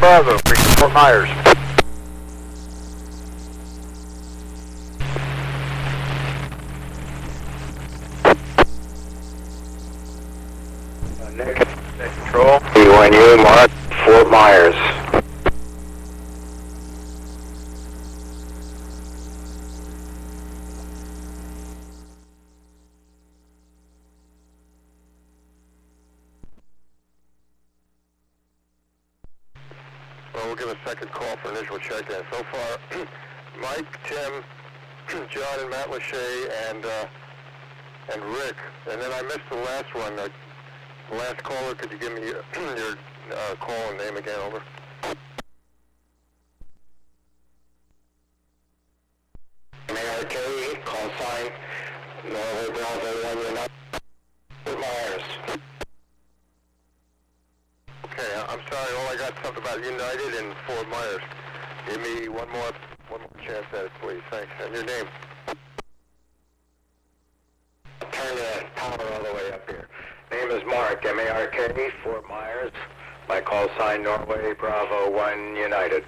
Bravo, reaching Fort Myers. Net control. B1U, mark Fort Myers. Well, we'll give a second call for initial check-in. So far, Mike, Tim, John, and Matt Lachey, and Rick. And then I missed the last one. The last caller, could you give me your call and name again? Over. MARK, call sign Norway Bravo 1 United, Fort Myers. Okay, I'm sorry. All I got something about United and Fort Myers. Give me one more chance at it, please. Thanks. And your name? Turn the power all the way up here. Name is Mark, MARK, Fort Myers. My call sign Norway Bravo 1 United.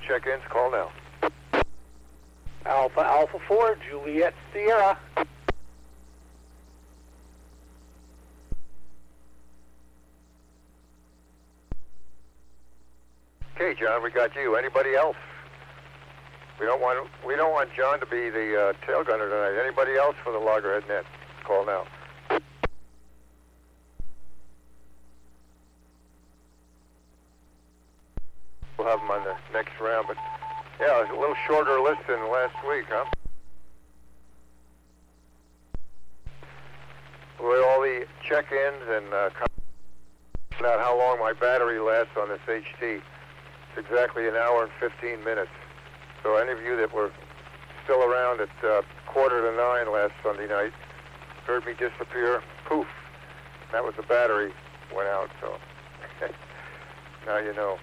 Check-ins, call now. Alpha 4, Juliet Sierra. Okay, John, we got you. Anybody else? We don't want John to be the tail gunner tonight. Anybody else for the Loggerhead net? Call now. We'll have them on the next round, but yeah, it's a little shorter list than last week, huh? With all the check-ins and find out how long my battery lasts on this HT. It's exactly an hour and 15 minutes. So any of you that were still around at 8:45 last Sunday night heard me disappear, poof, that was the battery went out, so now you know.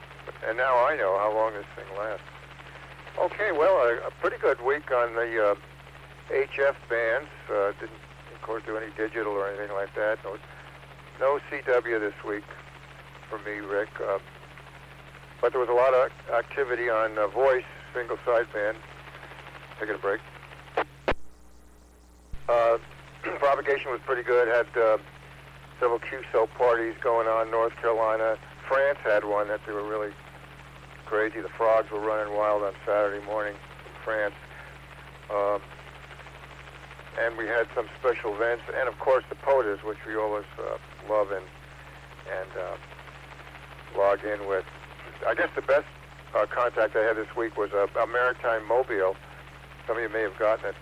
And now I know how long this thing lasts. Okay, well, a pretty good week on the HF bands. Didn't, of course, do any digital or anything like that. No CW this week for me, Rick. But there was a lot of activity on voice, single sideband. Taking a break. Propagation was pretty good. Had several QSO parties going on. North Carolina, France had one that they were really crazy. The frogs were running wild on Saturday morning in France. And we had some special events, and of course the POTUS, which we always love and log in with. I guess the best contact I had this week was a maritime mobile. Some of you may have gotten it,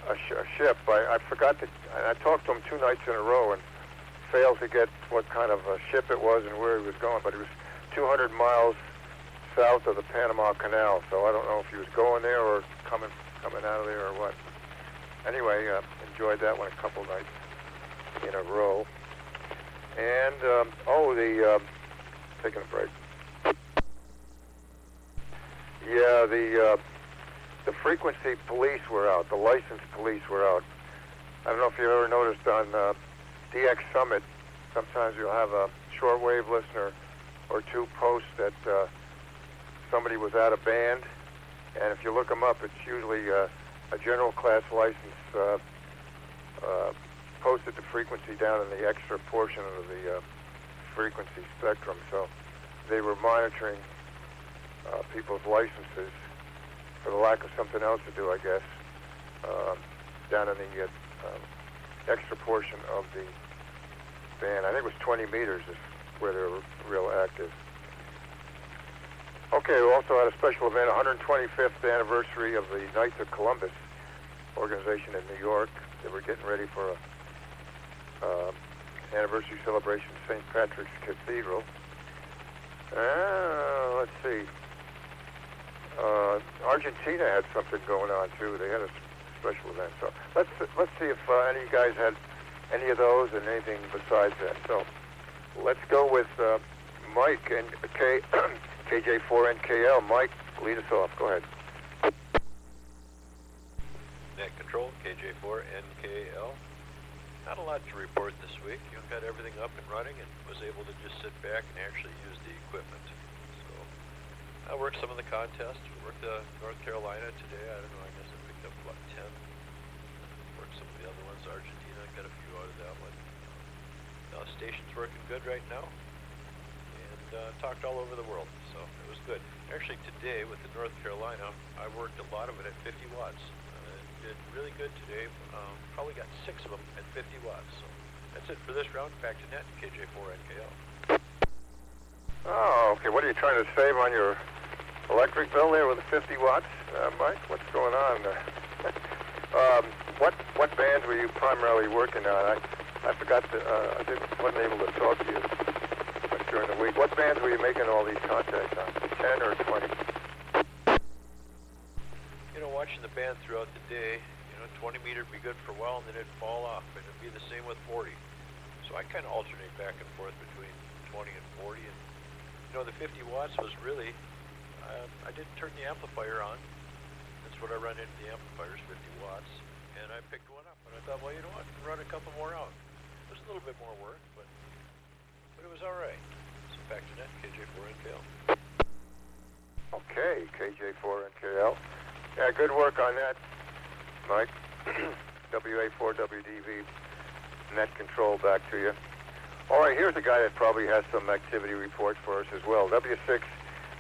a ship. I forgot to, I talked to him 2 nights in a row and failed to get what kind of a ship it was and where he was going, but it was 200 miles south of the Panama Canal, so I don't know if he was going there or coming out of there or what. Anyway, enjoyed that one a couple nights in a row. And, taking a break. Yeah, the frequency police were out, the licensed police were out. I don't know if you've ever noticed on DX Summit, sometimes you'll have a shortwave listener or two post that somebody was at a band, and if you look them up, it's usually a general class license posted the frequency down in the extra portion of the frequency spectrum. So they were monitoring people's licenses for the lack of something else to do, I guess, down in the extra portion of the band. I think it was 20 meters is where they were real active. Okay, we also had a special event, 125th anniversary of the Knights of Columbus organization in New York. They were getting ready for a anniversary celebration at St. Patrick's Cathedral. Let's see. Argentina had something going on too. They had a special event. So let's see if any of you guys had any of those and anything besides that. So let's go with Mike and KJ4NKL. Mike, lead us off. Go ahead. Net control, KJ4NKL. Not a lot to report this week. You've got everything up and running and was able to just sit back and actually use the equipment. So I worked some of the contests. We worked North Carolina today. I don't know, I guess I picked up about 10. Worked some of the other ones. Argentina, got a few out of that one. Station's working good right now. And talked all over the world, so it was good. Actually today with the North Carolina, I worked a lot of it at 50 watts. Did really good today. Probably got 6 of them at 50 watts. So that's it for this round. Back to net, KJ4NKL. Oh, okay. What are you trying to save on your electric bill there with the 50 watts, Mike? What's going on? What bands were you primarily working on? I forgot to, wasn't able to talk to you much during the week. What bands were you making all these contacts on? 10 or 20? You know, watching the band throughout the day, 20 meter would be good for a while and then it'd fall off, and it'd be the same with 40. So I kind of alternate back and forth between 20 and 40, and the 50 watts was really, I didn't turn the amplifier on. That's what I run into the amplifiers, 50 watts, and I picked one up, and I thought, well, you know what, run a couple more out. It was a little bit more work, but it was all right. So back to net, KJ4NKL. Okay, KJ4NKL. Yeah, good work on that, Mike. WA4WDV, net control back to you. All right, here's a guy that probably has some activity reports for us as well. W6,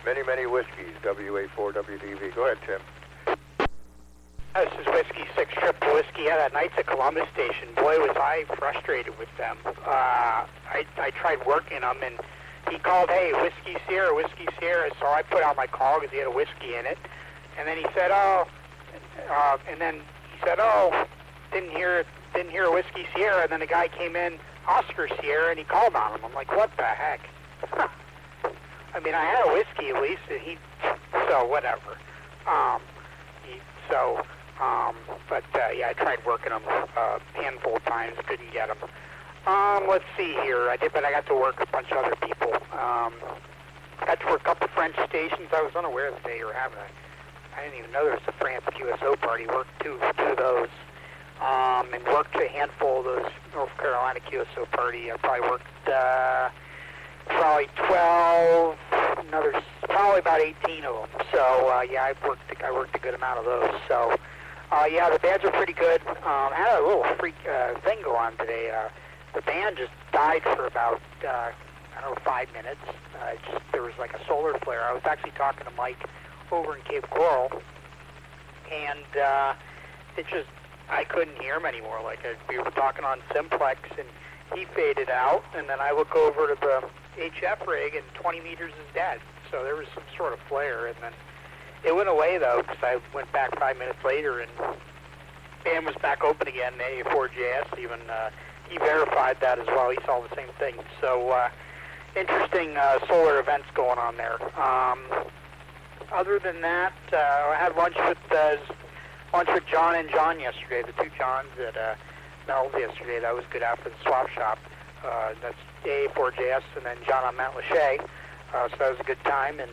many whiskeys, WA4WDV. Go ahead, Tim. This is Whiskey 6 Triple Whiskey out at Knights of Columbus Station. Boy, was I frustrated with them. I tried working them, and he called, hey, Whiskey Sierra. So I put out my call because he had a whiskey in it. And then he said, didn't hear Whiskey Sierra. And then the guy came in, Oscar Sierra, and he called on him. I'm like, what the heck? I mean, I had a whiskey at least, and so whatever. Yeah, I tried working them a handful of times, couldn't get them. Let's see here. I got to work a bunch of other people. Got to work a couple French stations. I was unaware that they were having I didn't even know there was a France QSO party. Worked two of those. And worked a handful of those North Carolina QSO party. I probably worked probably 12, probably about 18 of them. So yeah, I worked a good amount of those. So yeah, the bands are pretty good. I had a little freak thing go on today. The band just died for about 5 minutes. There was like a solar flare. I was actually talking to Mike over in Cape Coral, and I couldn't hear him anymore. We were talking on Simplex, and he faded out, and then I look over to the HF rig, and 20 meters is dead. So there was some sort of flare, and then it went away, though, because I went back 5 minutes later, and band was back open again. A4JS even, he verified that as well. He saw the same thing. So interesting solar events going on there. Other than that, I had lunch with John and John yesterday, the two Johns at Mel's yesterday. That was good after the swap shop. That's A4JS and then John on Mount Lachey. So that was a good time, and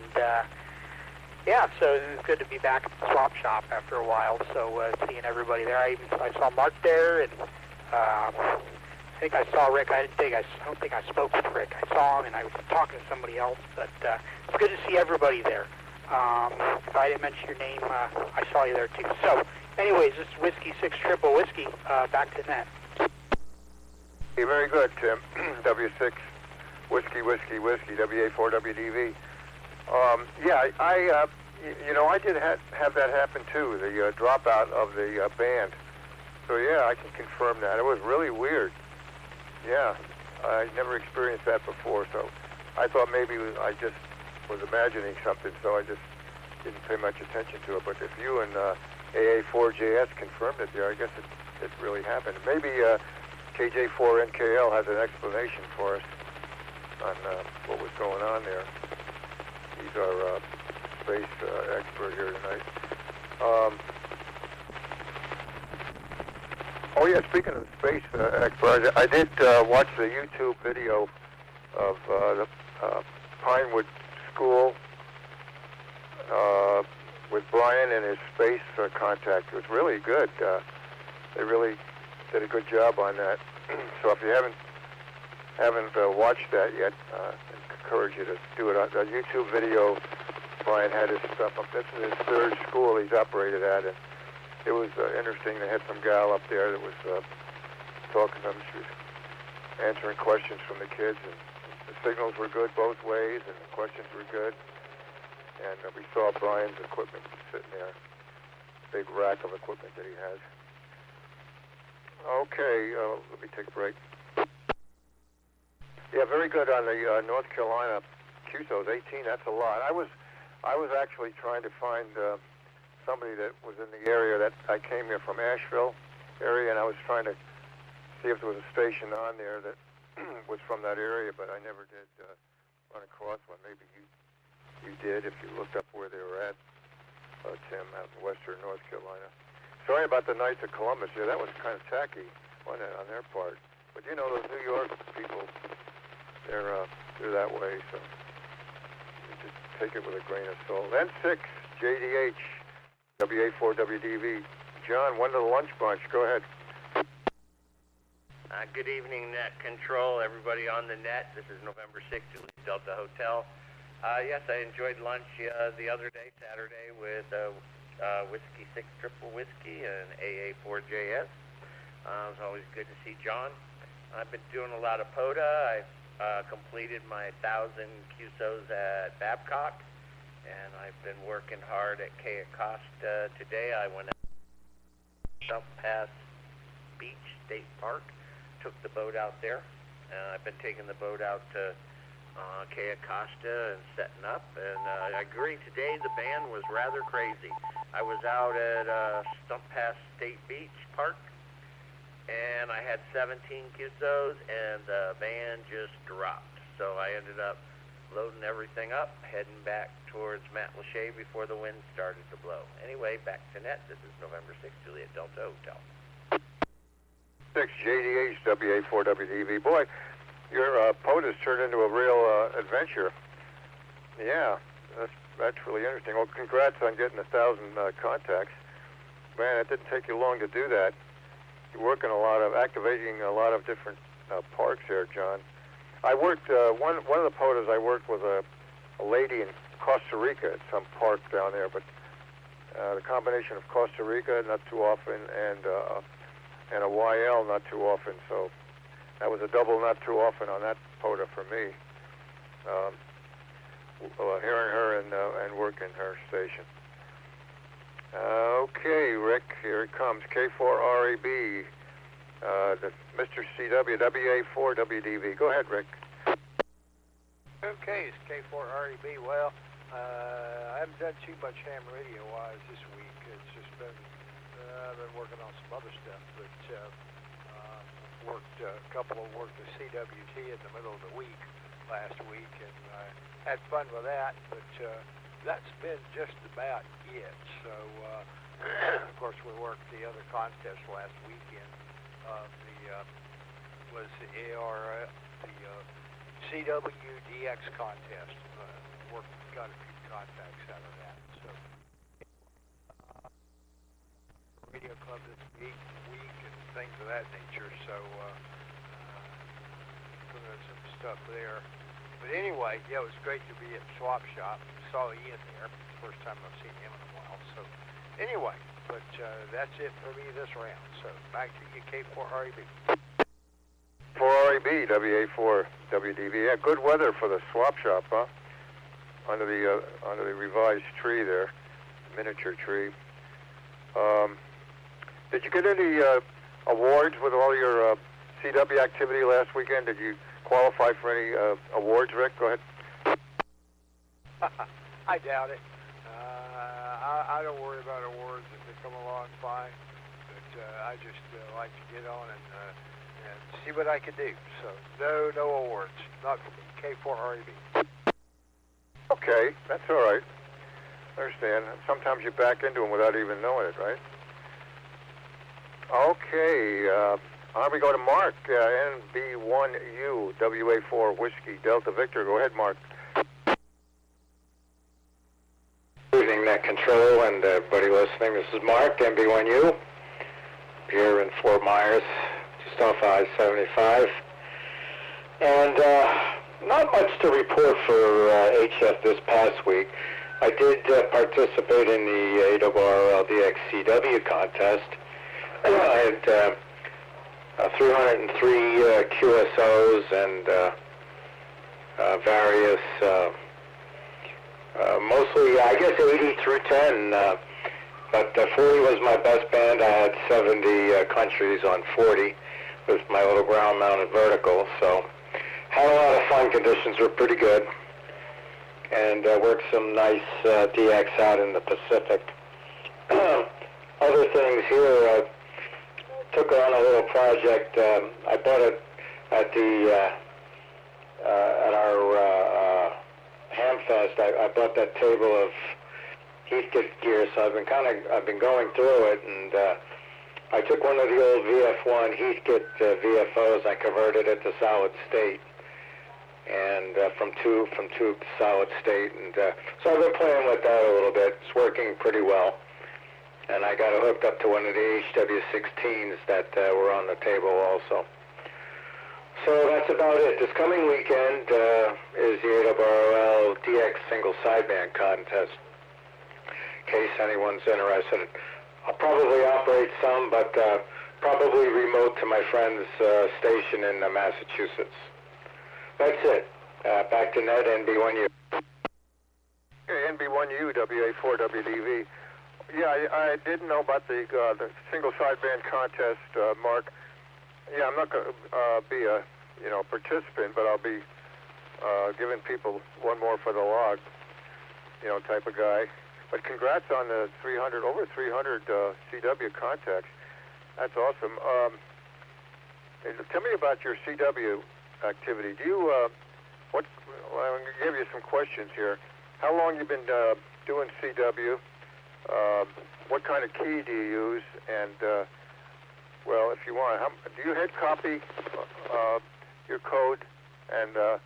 yeah, so it was good to be back at the swap shop after a while. So seeing everybody there, I saw Mark there, and I think I saw Rick. I don't think I spoke with Rick. I saw him, and I was talking to somebody else. But it's good to see everybody there. If I didn't mention your name, I saw you there too. So, anyways, this is Whiskey 6 Triple Whiskey. Back to net. Hey, very good, Tim. W6 Whiskey, WA4WDV. Yeah, I did have that happen too, the dropout of the band. So yeah, I can confirm that. It was really weird. Yeah, I never experienced that before, so I thought maybe I just was imagining something, so I just didn't pay much attention to it. But if you and AA4JS confirmed it there, I guess it really happened. Maybe KJ4NKL has an explanation for us on what was going on there. He's our space expert here tonight. Oh yeah, speaking of space expert, I did watch the YouTube video of the Pinewood School with Brian and his space contact. It was really good. They really did a good job on that. So if you haven't watched that yet, I encourage you to do it. The YouTube video, Brian had his stuff up. This is his third school he's operated at, and it was interesting. They had some gal up there that was talking to them. She was answering questions from the kids, and the signals were good both ways, and the questions were good. And we saw Brian's equipment sitting there, big rack of equipment that he has. Okay, let me take a break. Yeah, very good on the North Carolina QSOs. 18, that's a lot. I was actually trying to find somebody that was in the area that I came here from Asheville area, and I was trying to see if there was a station on there that was from that area, but I never did run across one. Maybe you did if you looked up where they were at, Tim, out in western North Carolina. Sorry about the Knights of Columbus. Yeah, that was kind of tacky, wasn't it, on their part? But you know, those New York people, they're that way, so you just take it with a grain of salt. N6, JDH, WA4WDV. John, one to the lunch bunch. Go ahead. Good evening, Net Control, everybody on the net. This is November 6th, Julie Delta Hotel. Yes, I enjoyed lunch the other day, Saturday, with Whiskey 6 Triple Whiskey and AA4JS. It was always good to see John. I've been doing a lot of POTA. I completed my 1,000 QSOs at Babcock, and I've been working hard at Key Acosta today. I went out to Stump Pass Beach State Park, took the boat out there, and I've been taking the boat out to Key Acosta and setting up, and I agree, today the band was rather crazy. I was out at Stump Pass State Beach Park, and I had 17 QSOs, and the band just dropped. So I ended up loading everything up, heading back towards Matlacha before the wind started to blow. Anyway, back to net. This is November 6th, Juliet Delta Hotel. 6 JDH, WA4WDV. Boy, your POTUS turned into a real adventure. Yeah, that's really interesting. Well, congrats on getting 1,000 contacts. Man, it didn't take you long to do that. You're working activating a lot of different parks there, John. I worked, one of the POTUS I worked with a lady in Costa Rica at some park down there, but the combination of Costa Rica, not too often, and a YL, not too often, so that was a double not too often on that POTA for me, hearing her and working her station. Okay, Rick, here it comes. K4RAB, Mr. CW, WA4WDV. Go ahead, Rick. Okay, it's K4REB. Well, I haven't done too much ham radio-wise this week. It's just been, I've been working on some other stuff, but worked a CWT in the middle of the week last week, and I had fun with that, but that's been just about it. So, of course, we worked the other contest last weekend. Was the CWDX contest. Got a few contacts out of that. So, radio club this week and things of that nature. So, doing some stuff there. But anyway, yeah, it was great to be at Swap Shop. Saw Ian there. First time I've seen him in a while. So, anyway, but that's it for me this round. So, back to you, K4REB. 4REB, WA4WDV. Yeah, good weather for the Swap Shop, huh? Under the revised tree there, miniature tree. Did you get any awards with all your CW activity last weekend? Did you qualify for any awards, Rick? Go ahead. I doubt it. I don't worry about awards if they come along fine, but I just like to get on and see what I can do. So no awards, not for me. K4REB. Okay, that's all right. I understand. Sometimes you back into them without even knowing it, right? Okay, on we go to Mark, NB1U, WA4 Whiskey Delta Victor. Go ahead, Mark. Good evening, Net Control, and everybody listening. This is Mark, NB1U, here in Fort Myers, just off I-75. And not much to report for HF this past week. I did participate in the ARRL DXCW contest. I had 303 QSOs and various, mostly, I guess, 80 through 10, but 40 was my best band. I had 70 countries on 40 with my little ground-mounted vertical, so had a lot of fun. Conditions were pretty good, and worked some nice DX out in the Pacific. Other things here, took on a little project. I bought it at the at our Hamfest. I bought that table of Heathkit gear, so I've been going through it, and I took one of the old VF1 Heathkit VFOs. I converted it to solid state, and from tube to solid state, and so I've been playing with that a little bit. It's working pretty well. And I got it hooked up to one of the HW16s that were on the table also. So that's about it. This coming weekend is the ARRL DX single sideband contest. In case anyone's interested, I'll probably operate some, but probably remote to my friend's station in Massachusetts. That's it. Back to Ned, NB1U. Okay, NB1U, WA4 WDV. Yeah, I didn't know about the single sideband contest, Mark. Yeah, I'm not going to be a participant, but I'll be giving people one more for the log, type of guy. But congrats on the over 300 CW contacts. That's awesome. Tell me about your CW activity. Do you I'm going to give you some questions here. How long you been doing CW? What kind of key do you use? And, well, if you want, do you head copy your code? And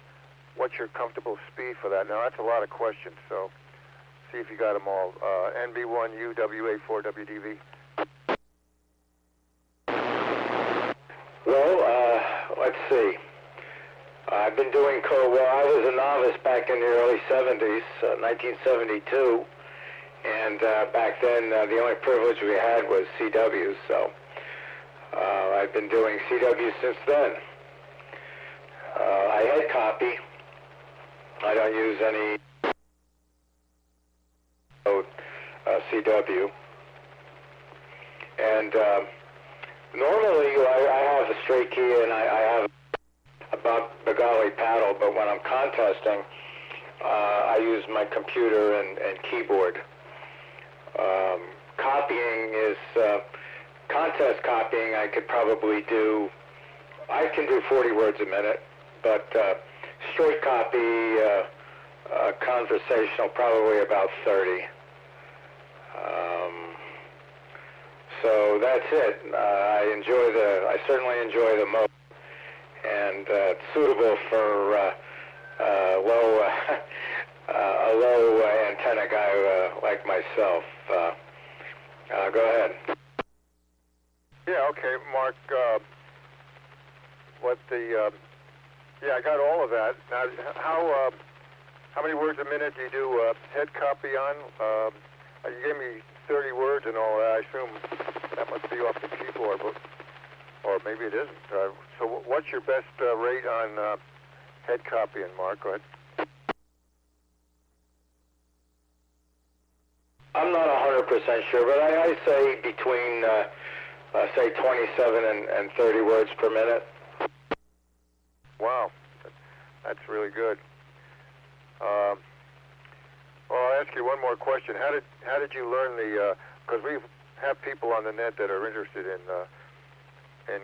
what's your comfortable speed for that? Now, that's a lot of questions, so see if you got them all. NB1U, WA4WDV. Well, let's see. I've been doing code. Well, I was a novice back in the early 70s, 1972. And back then, the only privilege we had was CW, so I've been doing CW since then. I head copy. I don't use any CW. And normally, I have a straight key, and I have a Bengali paddle, but when I'm contesting, I use my computer and keyboard. Copying is, contest copying I could probably do, I can do 40 words a minute, but straight copy, conversational, probably about 30. So that's it. I certainly enjoy the mode, and it's suitable for a low antenna guy like myself. Go ahead. Yeah, okay, Mark. I got all of that. Now, how many words a minute do you do head copy on? You gave me 30 words and all that. I assume that must be off the keyboard, or maybe it isn't. So what's your best rate on head copying, Mark? Go ahead. I'm not 100% sure, but I say between, say 27 and 30 words per minute. Wow, that's really good. Well, I'll ask you one more question. How did you learn the? Because we have people on the net that are interested in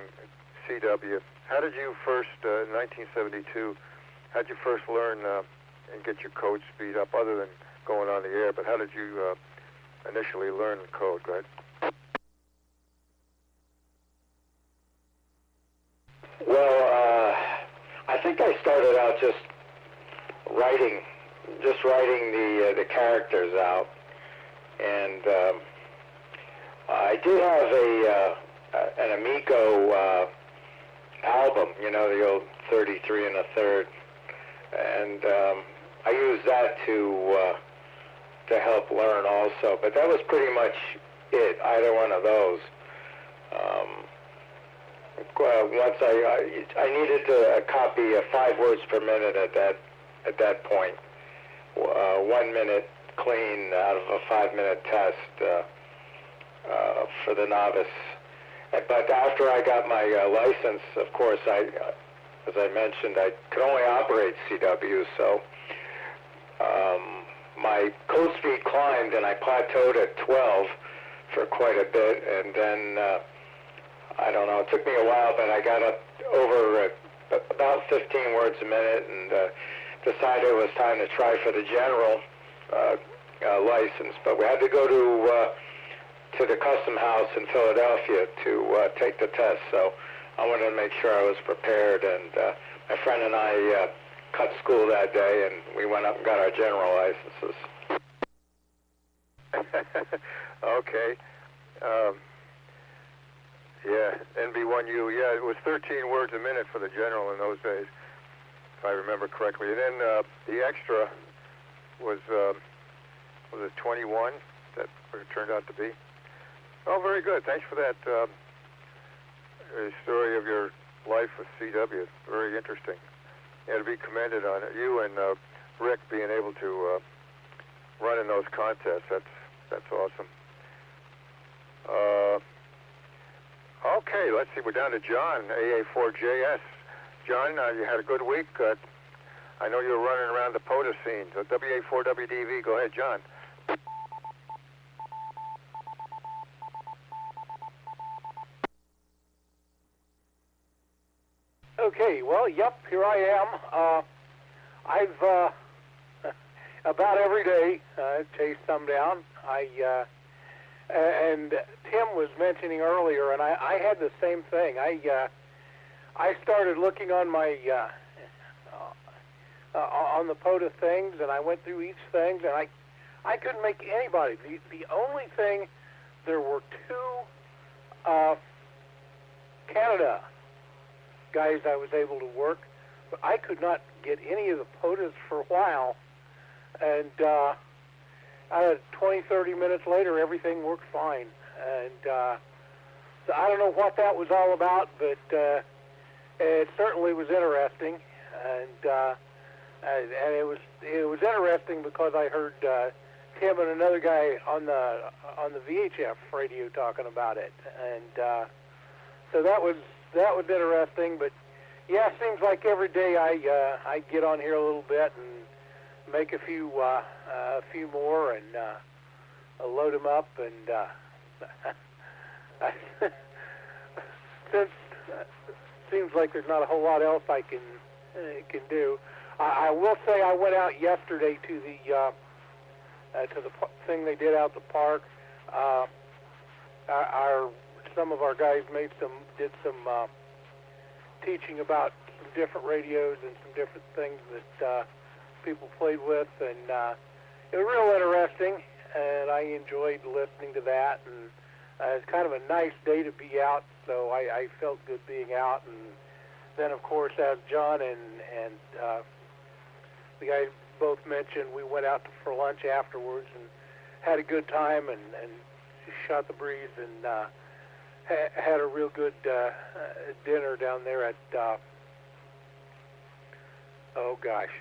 CW. How did you first, in 1972? How did you first learn and get your code speed up, other than going on the air? But how did you initially learn the code? Go ahead. just writing the characters out. And I did have an Amico album, you know, the old 33 1/3, and I used that to help learn also. But that was pretty much it. Either one of those. Once I needed a copy of 5 words per minute at that point. 1 minute clean out of a 5-minute test for the novice. But after I got my license, of course, as I mentioned, I could only operate CW, so my code speed climbed, and I plateaued at 12 for quite a bit, and then I don't know, it took me a while, but I got up over about 15 words a minute, and decided it was time to try for the general license. But we had to go to the custom house in Philadelphia to take the test, so I wanted to make sure I was prepared, and my friend and I cut school that day, and we went up and got our general licenses. Okay. Yeah, NB1U. Yeah, it was 13 words a minute for the general in those days, if I remember correctly. And then the extra was it 21? That what it turned out to be. Oh, very good. Thanks for that story of your life with CW. Very interesting. Yeah, to be commended on it. You and Rick being able to run in those contests. That's awesome. Okay, let's see. We're down to John, AA4JS. John, you had a good week. I know you were running around the POTA scene. So WA4WDV, go ahead, John. Okay, well, yep, here I am. I've about every day chased some down. And Tim was mentioning earlier, and I had the same thing. I started looking on my on the POTA things, and I went through each thing, and I couldn't make anybody. The only thing, there were 2 Canada guys I was able to work, but I could not get any of the POTAs for a while, and 20, 30 minutes later, everything worked fine. And so I don't know what that was all about, but it certainly was interesting. And it was interesting because I heard Tim and another guy on the VHF radio talking about it, and so that was interesting. But yeah, it seems like every day I get on here a little bit and make a few more and load them up, and since seems like there's not a whole lot else I can do. I will say I went out yesterday to the thing they did out at the park. Some of our guys did some teaching about some different radios and some different things that people played with, and it was real interesting, and I enjoyed listening to that. And it's kind of a nice day to be out, so I felt good being out. And then, of course, as John and the guys both mentioned, we went out for lunch afterwards and had a good time and shot the breeze and had a real good dinner down there at, oh gosh,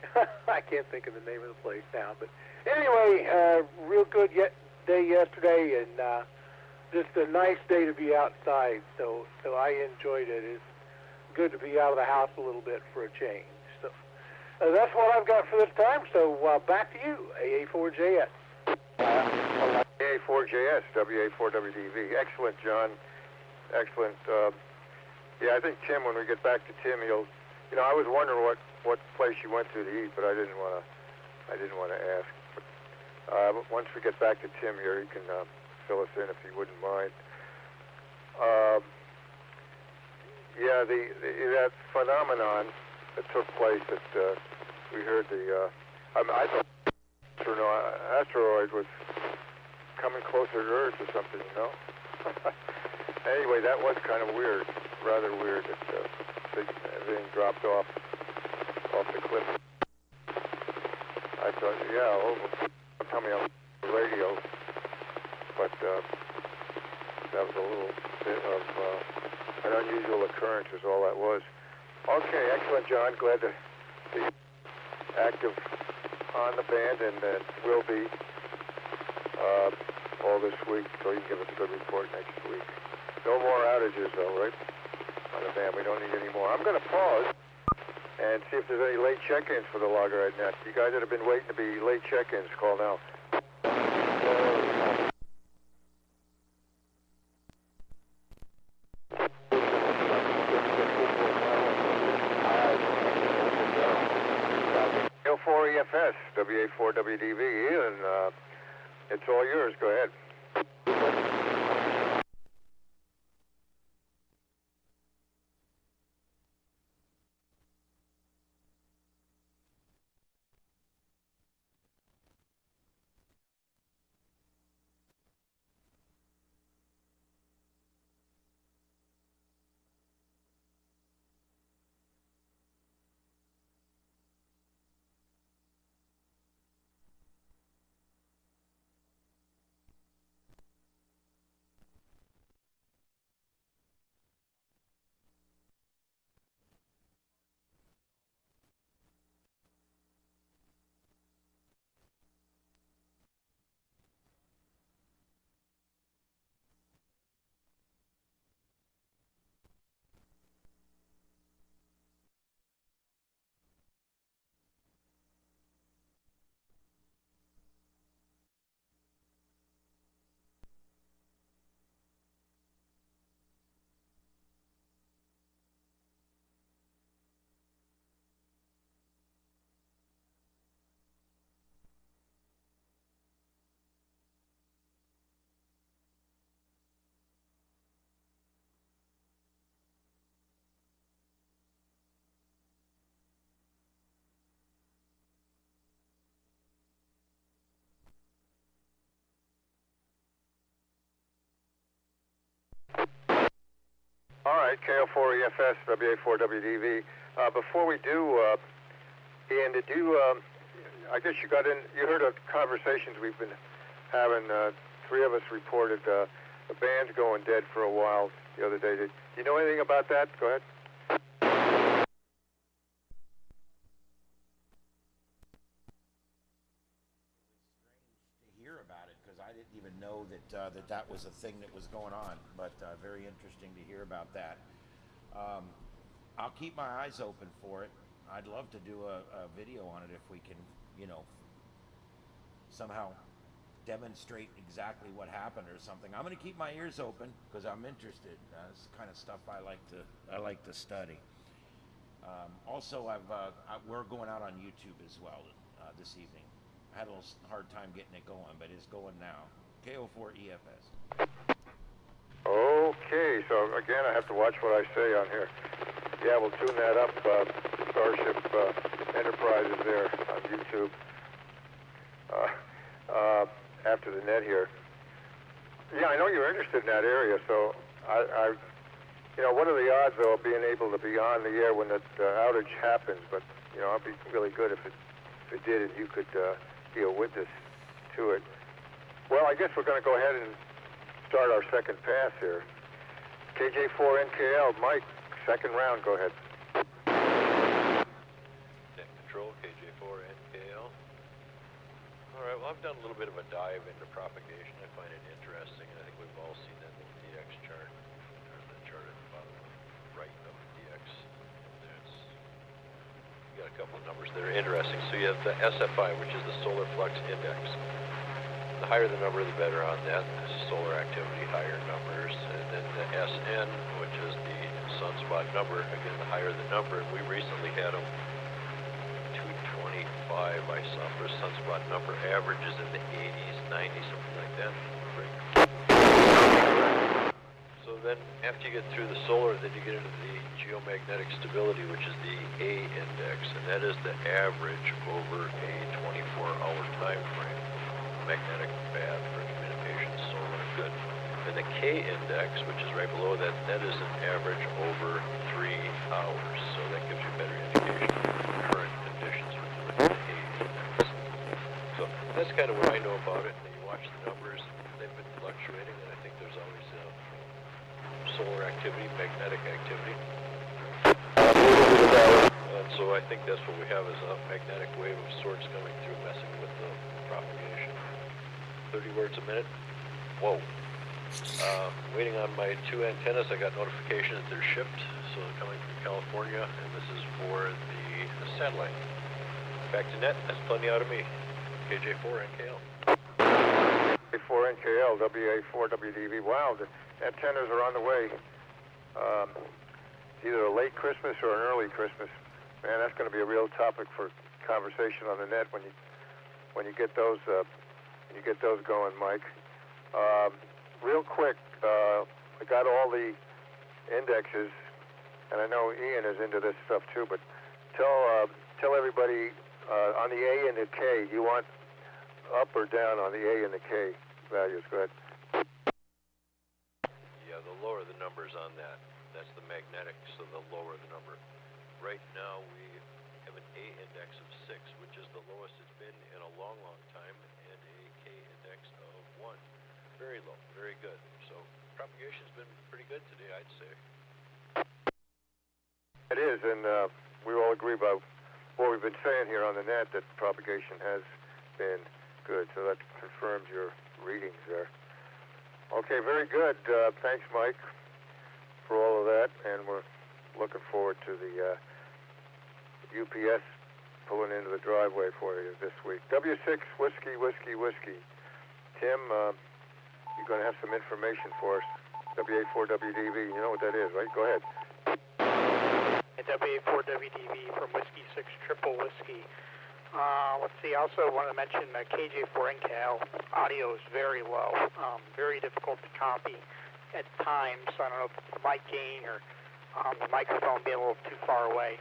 I can't think of the name of the place now. But anyway, real good day yesterday, and just a nice day to be outside. So I enjoyed it. It's good to be out of the house a little bit for a change. So that's what I've got for this time. So back to you, AA4JS. AA4JS, WA4WDV. Excellent, John. Excellent. Yeah, I think Tim, when we get back to Tim, he'll. You know, I was wondering what place you went to eat, but I didn't want to ask. But once we get back to Tim here, he can fill us in if he wouldn't mind. Yeah, that phenomenon that took place at we heard the, I thought asteroid was coming closer to Earth or something, you know? Anyway, that was kind of weird, rather weird that everything dropped off the cliff. I thought, tell me on the radio, but that was a little bit of an unusual occurrence is all that was. Okay, excellent, John. Glad to be active on the band, and will be all this week, so you can give us a good report next week. No more outages, though, right? On the band, we don't need any more. I'm going to pause and see if there's any late check-ins for the Loggerhead net. You guys that have been waiting to be late check-ins, call now. L4EFS, WA4WDV, and it's all yours. Go ahead. All right, KL4EFS, WA4WDV. Before we do, Ian, did you, I guess you heard of conversations we've been having. Three of us reported the band's going dead for a while the other day. Do you know anything about that? Go ahead. I didn't even know that that was a thing that was going on, but very interesting to hear about that. I'll keep my eyes open for it. I'd love to do a video on it if we can, somehow demonstrate exactly what happened or something. I'm going to keep my ears open because I'm interested. It's the kind of stuff I like to study. Also, we're going out on YouTube as well this evening. I had a little hard time getting it going, but it's going now. KO4EFS. Okay, so again, I have to watch what I say on here. Yeah, we'll tune that up. Starship Enterprises there on YouTube. After the net here. Yeah, I know you're interested in that area, so what are the odds, though, of being able to be on the air when that outage happens? But, it'd be really good if it did and you could be a witness to it. Well, I guess we're going to go ahead and start our second pass here. KJ4NKL, Mike, second round, go ahead. Net control, KJ4NKL. All right, well, I've done a little bit of a dive into propagation. I find it interesting, and I think we've all seen that little DX chart, or the chart at the bottom right of the DX. You got a couple of numbers that are interesting. So you have the SFI, which is the solar flux index. The higher the number, the better on that. Solar activity, higher numbers. And then the SN, which is the sunspot number. Again, the higher the number. And we recently had them 225, I saw, for a sunspot number. Averages in the 80s, 90s, something like that. So then after you get through the solar, then you get into the geomagnetic stability, which is the A index, and that is the average over a 24-hour time frame. Magnetic, bad for communications, solar, good. And the K index, which is right below that, that is an average over 3 hours, so that gives you a better indication of current conditions when you look at the A index. So that's kind of what I know about it, and you watch the numbers, they've been fluctuating, and I think there's always solar activity, magnetic activity. And so I think that's what we have is a magnetic wave of sorts coming through, messing with the propagation. 30 words a minute. Whoa. Waiting on my 2 antennas. I got notification that they're shipped, so they're coming from California, and this is for the satellite. Back to net. That's plenty out of me. KJ4 NKL. KJ4 NKL, WA4 WDV. Wow, the antennas are on the way. Either a late Christmas or an early Christmas. Man, that's going to be a real topic for conversation on the net when you get those going, Mike. Real quick, I got all the indexes, and I know Ian is into this stuff too. But tell everybody on the A and the K, you want up or down on the A and the K values? Go ahead. Yeah, the lower the numbers on that. That's the magnetic, so the lower the number. Right now we have an A index of 6, which is the lowest it's been in a long, long time, and a K index of 1. Very low, very good. So propagation's been pretty good today, I'd say. It is, and we all agree about what we've been saying here on the net, that propagation has been good. So that confirms your readings there. Okay, very good. Thanks, Mike, for all of that, and we're looking forward to the UPS pulling into the driveway for you this week. W6 Whiskey, Whiskey, Whiskey. Tim, you're going to have some information for us. WA4 WDV, you know what that is, right? Go ahead. WA4 WDV from Whiskey 6 Triple Whiskey. Let's see, I also want to mention KJ4 NKL. Audio is very low, very difficult to copy at times. I don't know if it's the mic gain or the microphone being a little too far away.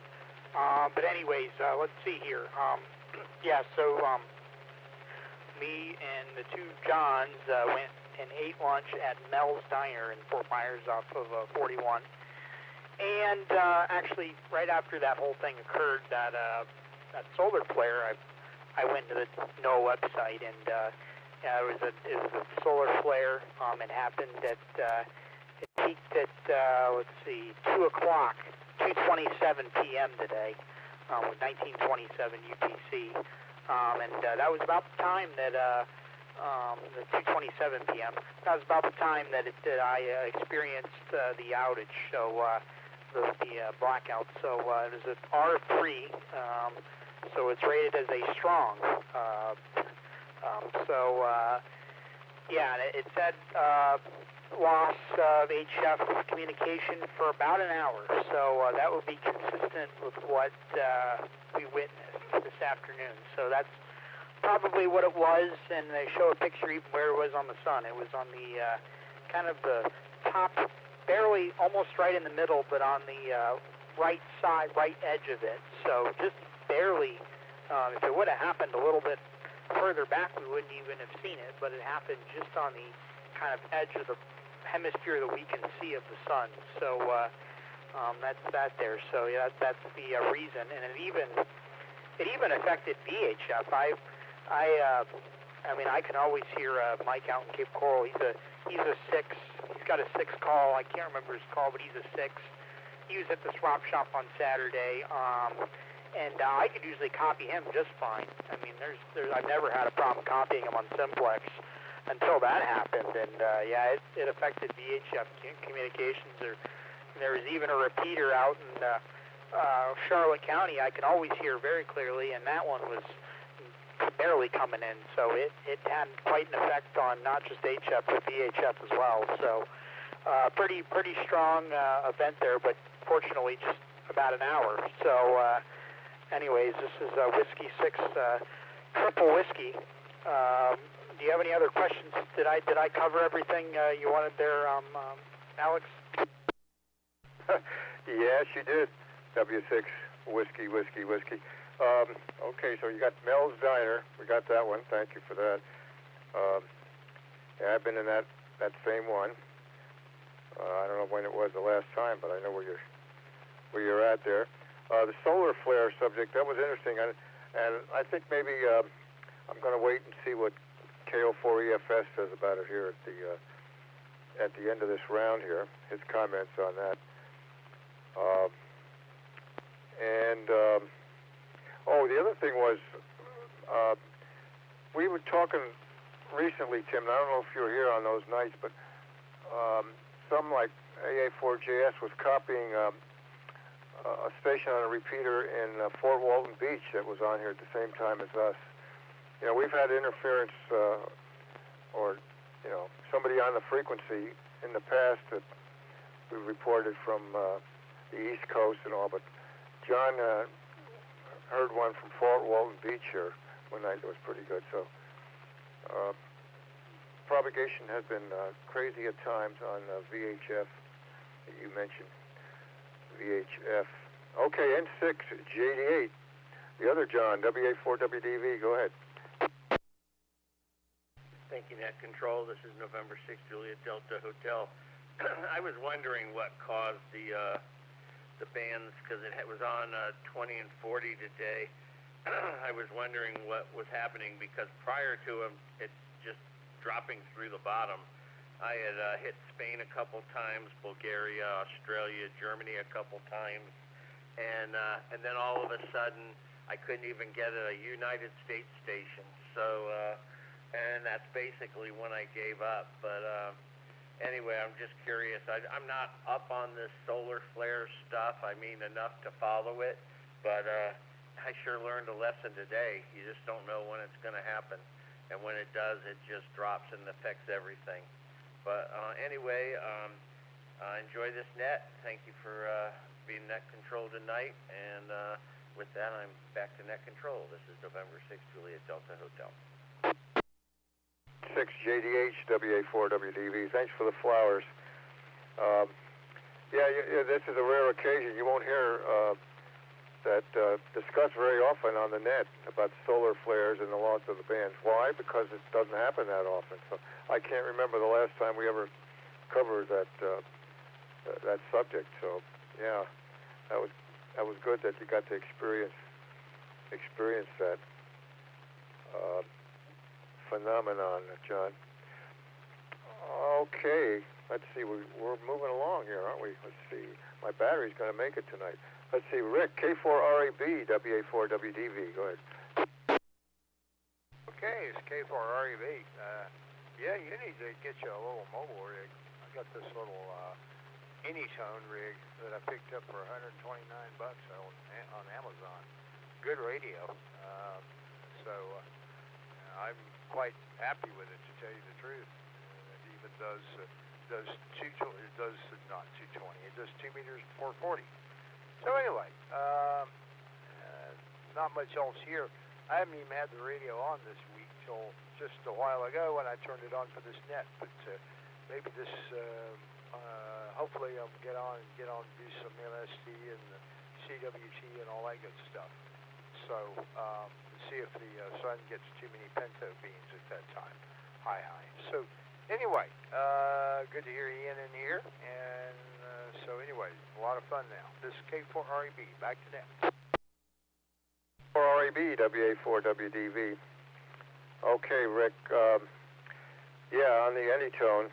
But anyways, let's see here. Me and the 2 Johns went and ate lunch at Mel's Diner in Fort Myers off of 41. And actually, right after that whole thing occurred, that solar flare, I went to the NOAA website, and it was a solar flare. It happened at it peaked at 2 o'clock, 2:27 p.m. today, with 1927 UTC, and that was about the time that the 2:27 p.m. That was about the time that I experienced the outage. So the blackout. So it was an R3. So it's rated as a strong. It said loss of HF communication for about an hour. So that would be consistent with what we witnessed this afternoon. So that's probably what it was, and they show a picture even where it was on the sun. It was on the kind of the top, barely, almost right in the middle, but on the right side, right edge of it. So just barely. If it would have happened a little bit further back, we wouldn't even have seen it, but it happened just on the kind of edge of the hemisphere that we can see of the sun. So that's that there. So yeah, that's the reason, and it even affected VHF. I mean, I can always hear Mike out in Cape Coral. He's a 6. He's got a 6 call. I can't remember his call, but he's a 6. He was at the swap shop on Saturday. And I could usually copy him just fine. I mean, I've never had a problem copying him on Simplex until that happened. And it affected VHF communications. There was even a repeater out in Charlotte County. I can always hear very clearly, and that one was barely coming in. So it had quite an effect on not just HF but VHF as well. So pretty strong event there, but fortunately just about an hour. So. Anyways, this is Whiskey 6 Triple Whiskey. Do you have any other questions? Did I cover everything you wanted there, Alex? Yeah, she did. W6 whiskey. Okay, so you got Mel's Diner. We got that one. Thank you for that. Yeah, I've been in that same one. I don't know when it was the last time, but I know where you're at there. The solar flare subject, that was interesting, and I think maybe I'm going to wait and see what KO4EFS says about it here at the end of this round here. His comments on that. The other thing was, we were talking recently, Tim, and I don't know if you were here on those nights, but some like AA4JS was copying a station on a repeater in Fort Walton Beach that was on here at the same time as us. You know, we've had interference or, you know, somebody on the frequency in the past that we reported from the East Coast and all, but John heard one from Fort Walton Beach here one night that was pretty good. So propagation has been crazy at times on VHF. You mentioned VHF. Okay, N6, JD8. The other John, WA4WDV, go ahead. Thank you, Net Control. This is November 6th, Juliet Delta Hotel. I was wondering what caused the bands, because it was on 20 and 40 today. I was wondering what was happening, because prior to them, it's just dropping through the bottom. I had hit Spain a couple times, Bulgaria, Australia, Germany a couple times, and then all of a sudden, I couldn't even get a United States station. So, and that's basically when I gave up. But anyway, I'm just curious. I'm not up on this solar flare stuff. I mean, enough to follow it, but I sure learned a lesson today. You just don't know when it's going to happen, and when it does, it just drops and affects everything. But anyway, enjoy this net. Thank you for being Net Control tonight, and with that, I'm back to Net Control. This is November 6th, Juliet Delta Hotel. 6 JDH, WA4WDV. Thanks for the flowers. Yeah, this is a rare occasion. You won't hear that discussed very often on the net about solar flares and the loss of the bands. Why? Because it doesn't happen that often. So I can't remember the last time we ever covered that that subject. So yeah, that was good that you got to experience that phenomenon, John. Okay, let's see. We're moving along here, aren't we? Let's see. My battery's going to make it tonight. Let's see. Rick, K4RAB, WA4WDV. Go ahead. Okay, it's K4REB. Yeah, you need to get you a little mobile rig. I got this little Anytone rig that I picked up for $129 on Amazon. Good radio. So I'm quite happy with it, to tell you the truth. It even does not 220. It does 2 meters 440. So anyway, not much else here. I haven't even had the radio on this week till just a while ago when I turned it on for this net. But maybe this, hopefully I'll get on and do some MST and the CWT and all that good stuff. So see if the sun gets too many pinto beans at that time. Hi. So anyway, good to hear Ian in here. And so anyway, a lot of fun now. This is K4REB. Back to net. 4RAB, WA4WDV. Okay, Rick. Yeah, on the Anytone.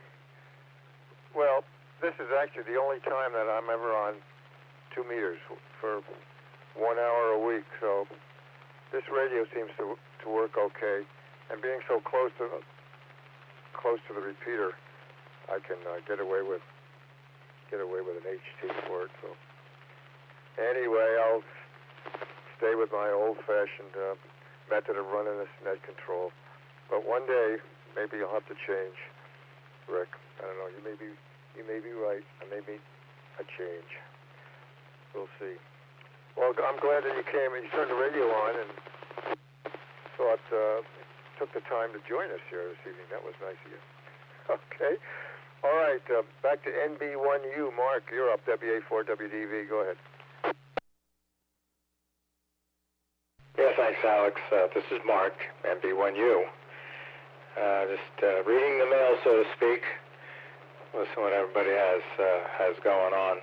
Well, this is actually the only time that I'm ever on 2 meters for 1 hour a week. So this radio seems to work okay, and being so close to the repeater, I can get away with an HT for it. So anyway, I'll stay with my old-fashioned method of running this net control. But one day, maybe you'll have to change, Rick. I don't know. You may be right. I may be a change. We'll see. Well, I'm glad that you came and you turned the radio on and took the time to join us here this evening. That was nice of you. Okay. All right. right, back to NB1U. Mark, you're up, WA4WDV. Go ahead. Yeah, thanks, Alex. This is Mark, MB1U. Just reading the mail, so to speak. Listen what everybody has going on.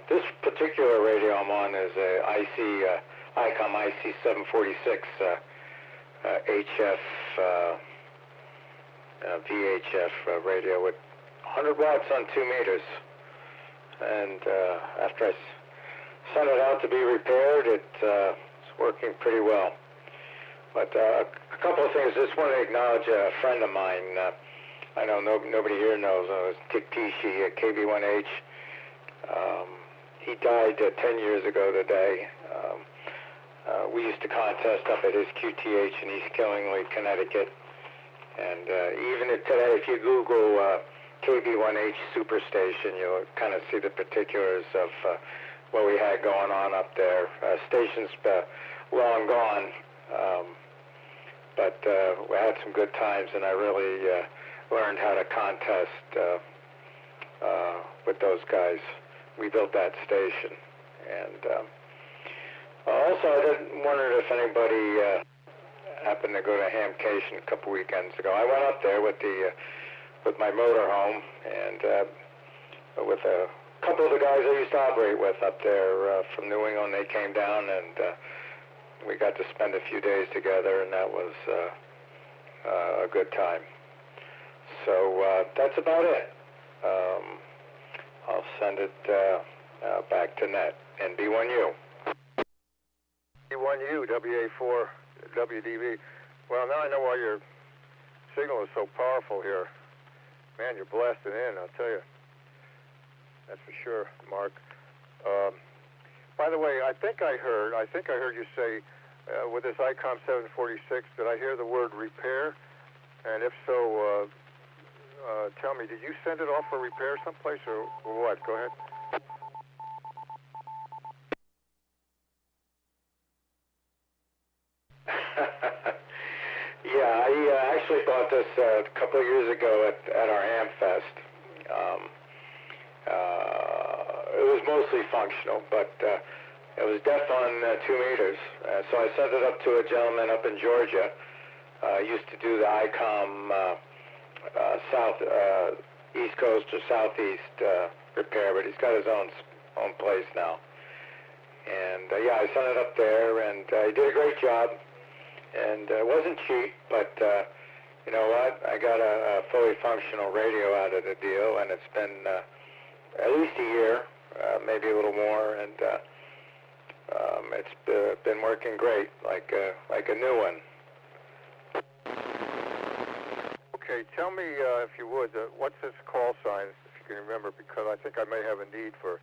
This particular radio I'm on is a ICOM IC746 HF VHF radio with 100 watts on 2 meters. And after I sent it out to be repaired, it's working pretty well. But a couple of things. Just want to acknowledge a friend of mine. I know nobody here knows. It was Dick Tichy at KB1H. He died 10 years ago today. We used to contest up at his QTH in East Killingly, Connecticut. And even today, if you Google KB1H Superstation, you'll kind of see the particulars of what we had going on up there. Station's long gone, but we had some good times, and I really learned how to contest with those guys. We built that station. And also, I wondered if anybody happened to go to Hamcation a couple weekends ago. I went up there with my motorhome and with a couple of the guys I used to operate with up there from New England. They came down and we got to spend a few days together, and that was a good time. So that's about it. I'll send it back to net. NB1U. NB1U, WA4 WDV. Well, now I know why your signal is so powerful here. Man, you're blasting in, I'll tell you. That's for sure, Mark. By the way, I think I heard you say with this ICOM 746, did I hear the word repair? And if so, tell me, did you send it off for repair someplace or what? Go ahead. Yeah, I actually bought this a couple of years ago at our Hamfest. It was mostly functional, but it was deaf on 2 meters. So I sent it up to a gentleman up in Georgia. Used to do the ICOM East Coast or Southeast repair, but he's got his own place now. And yeah, I sent it up there, and he did a great job. And it wasn't cheap, but you know what? I got a fully functional radio out of the deal, and it's been at least a year, maybe a little more, and it's been working great, like a new one. Okay, tell me, if you would, what's this call sign, if you can remember, because I think I may have a need for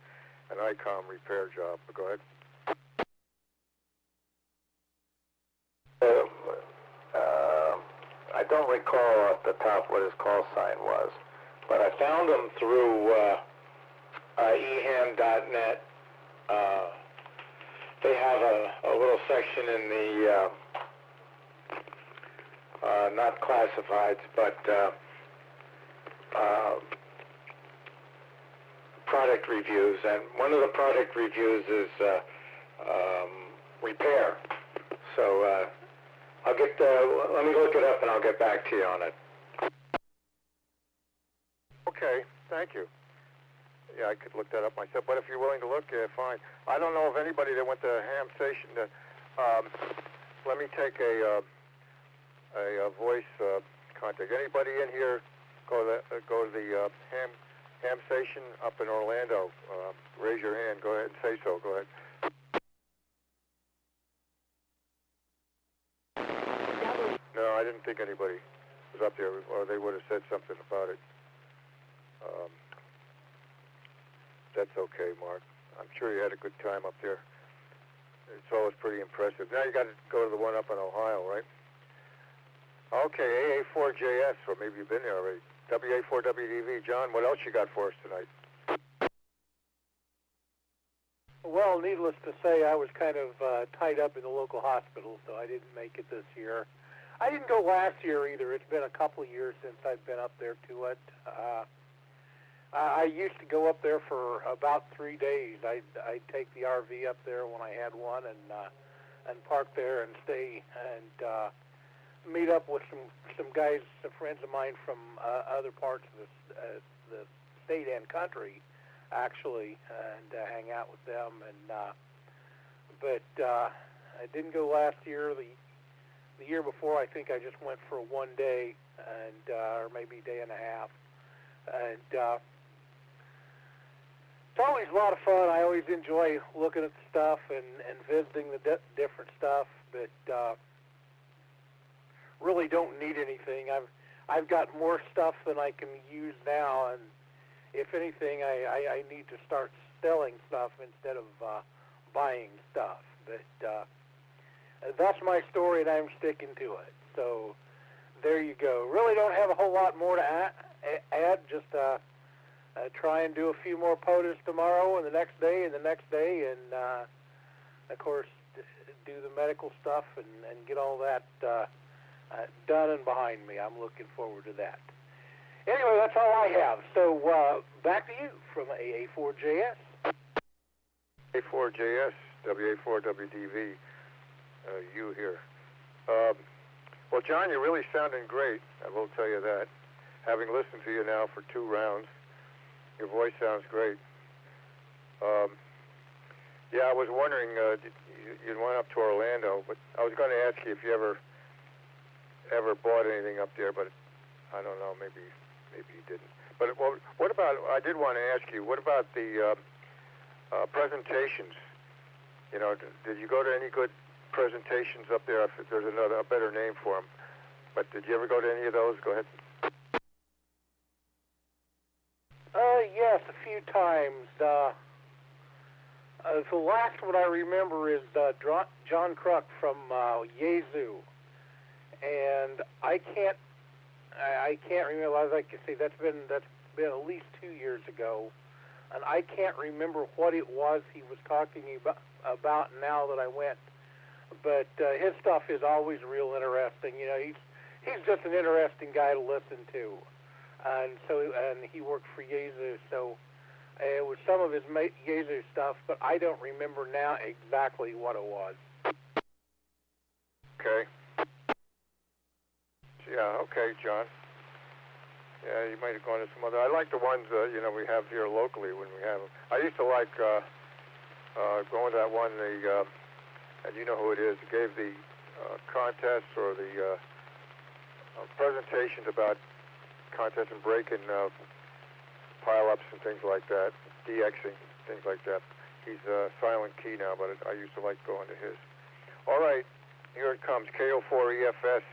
an ICOM repair job. But go ahead. I don't recall off the top what his call sign was, but I found him through eham.net. They have a little section in the not classifieds, but product reviews, and one of the product reviews is repair. So I'll get let me look it up and I'll get back to you on it. Okay, thank you. Yeah, I could look that up myself, but if you're willing to look, fine. I don't know of anybody that went to Ham Station. Let me take a voice contact. Anybody in here go to the Ham Station up in Orlando? Raise your hand. Go ahead and say so. Go ahead. No, I didn't think anybody was up there, or they would have said something about it. That's okay, Mark. I'm sure you had a good time up there. It's always pretty impressive. Now you got to go to the one up in Ohio, right? Okay, AA4JS, or maybe you've been there already. WA4WDV. John, what else you got for us tonight? Well, needless to say, I was kind of tied up in the local hospital, so I didn't make it this year. I didn't go last year either. It's been a couple of years since I've been up there to it. I used to go up there for about 3 days. I'd take the RV up there when I had one and park there and stay and meet up with some guys, some friends of mine from other parts of the state and country, actually, and hang out with them. And but I didn't go last year. The year before, I think I just went for 1 day and or maybe a day and a half. And it's always a lot of fun. I always enjoy looking at the stuff and visiting the different stuff, but really don't need anything. I've got more stuff than I can use now, and if anything, I need to start selling stuff instead of buying stuff. But that's my story, and I'm sticking to it. So there you go. Really don't have a whole lot more to add. Just try and do a few more POTUS tomorrow and the next day and the next day, and of course do the medical stuff and get all that done and behind me. I'm looking forward to that. Anyway, that's all I have. So back to you from AA4JS. A4JS, WA4WDV, you here. Well, John, you're really sounding great. I will tell you that. Having listened to you now for 2 rounds, your voice sounds great. Yeah, I was wondering, you went up to Orlando, but I was going to ask you if you ever bought anything up there, but I don't know, maybe you didn't. But well, what about, I did want to ask you, what about the presentations? You know, did you go to any good presentations up there? If there's a better name for them. But did you ever go to any of those? Go ahead. Yes, a few times. The last one I remember is John Kruk from Yezu, and I can't remember. Like I say, that's been at least 2 years ago, and I can't remember what it was he was talking about now that I went. But his stuff is always real interesting. You know, he's just an interesting guy to listen to, and he worked for Yezu, so it was some of his Yezu stuff, but I don't remember now exactly what it was. Okay. Yeah. Okay, John. Yeah, you might have gone to some other. I like the ones we have here locally when we have them. I used to like going to that one. And you know who it is. It gave the contests or the presentations about contests and breaking pile-ups and things like that, DXing, things like that. He's Silent Key now, but I used to like going to his. All right, here it comes, KO4EFS.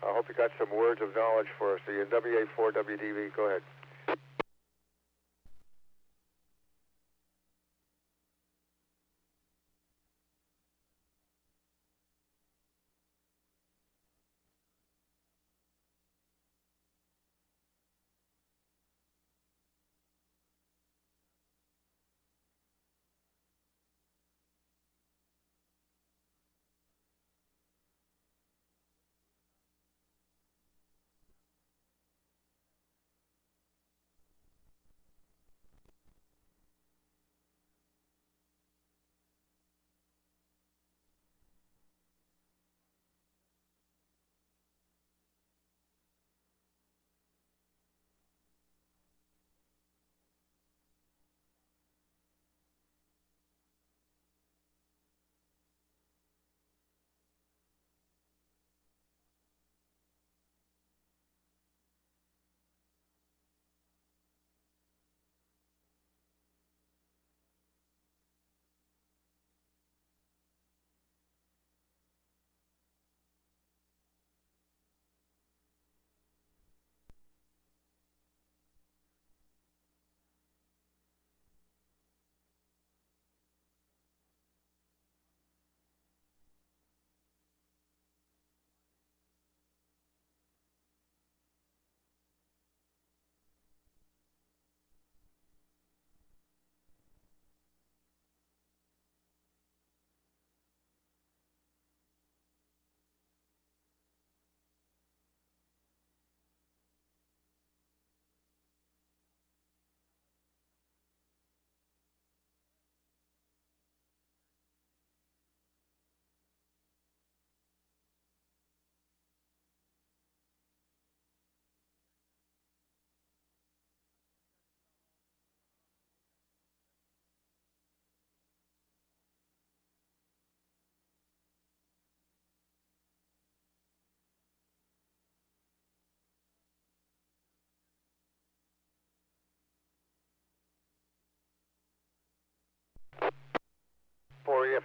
I hope you got some words of knowledge for us. The WA4WDV, go ahead.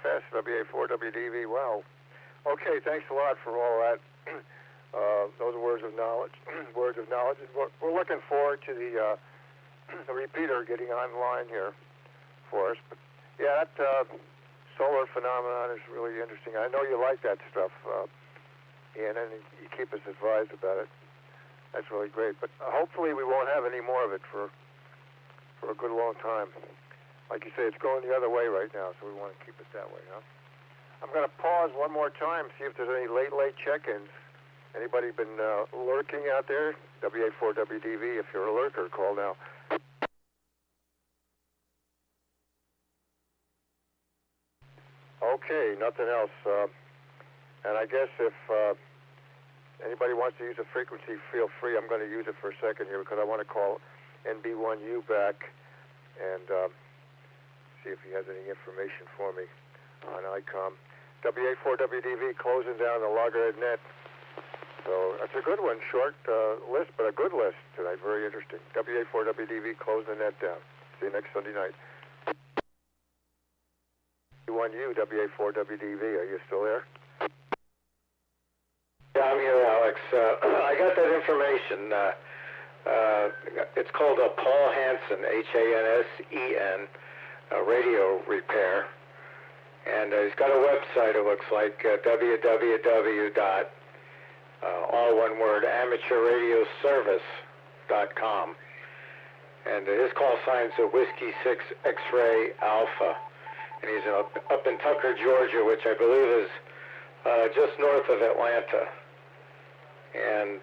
fast, WA4WDV. Wow. Okay, thanks a lot for all that. Those words of knowledge. Words of knowledge. We're looking forward to the repeater getting online here for us. But yeah, that solar phenomenon is really interesting. I know you like that stuff, Ian, and you keep us advised about it. That's really great. But hopefully we won't have any more of it for a good long time. Like you say, it's going the other way right now, so we want to keep it that way, huh? I'm going to pause one more time, see if there's any late check-ins. Anybody been lurking out there? WA4WDV, if you're a lurker, call now. Okay, nothing else. And I guess if anybody wants to use a frequency, feel free. I'm going to use it for a second here because I want to call NB1U back and see if he has any information for me on ICOM. WA4WDV closing down the Loggerhead net. So that's a good one. Short list, but a good list tonight. Very interesting. WA4WDV closing the net down. See you next Sunday night. NB1U, WA4WDV. Are you still there? Yeah, I'm here, Alex. I got that information. It's called a Paul Hansen, Hansen, radio repair. And he's got a website, it looks like, www. All one word, amateurradioservice.com. And his call sign's a Whiskey 6 X-Ray Alpha. And he's up in Tucker, Georgia, which I believe is just north of Atlanta. And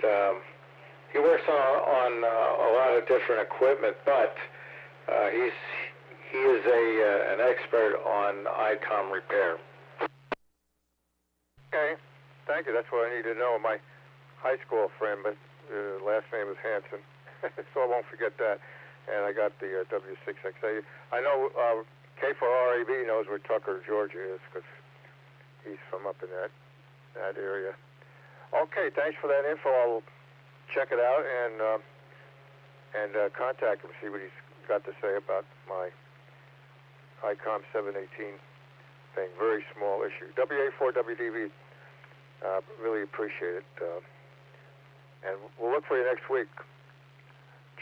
he works on a lot of different equipment, but he is an expert on ICOM repair. Okay, thank you. That's what I need to know. My high school friend, but last name is Hansen, so I won't forget that. And I got the W6XA. I know K4RAB knows where Tucker, Georgia is because he's from up in that area. Okay, thanks for that info. I'll check it out and contact him, see what he's got to say about my ICOM 718 thing. Very small issue. WA4WDV, really appreciate it. And we'll look for you next week.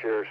Cheers.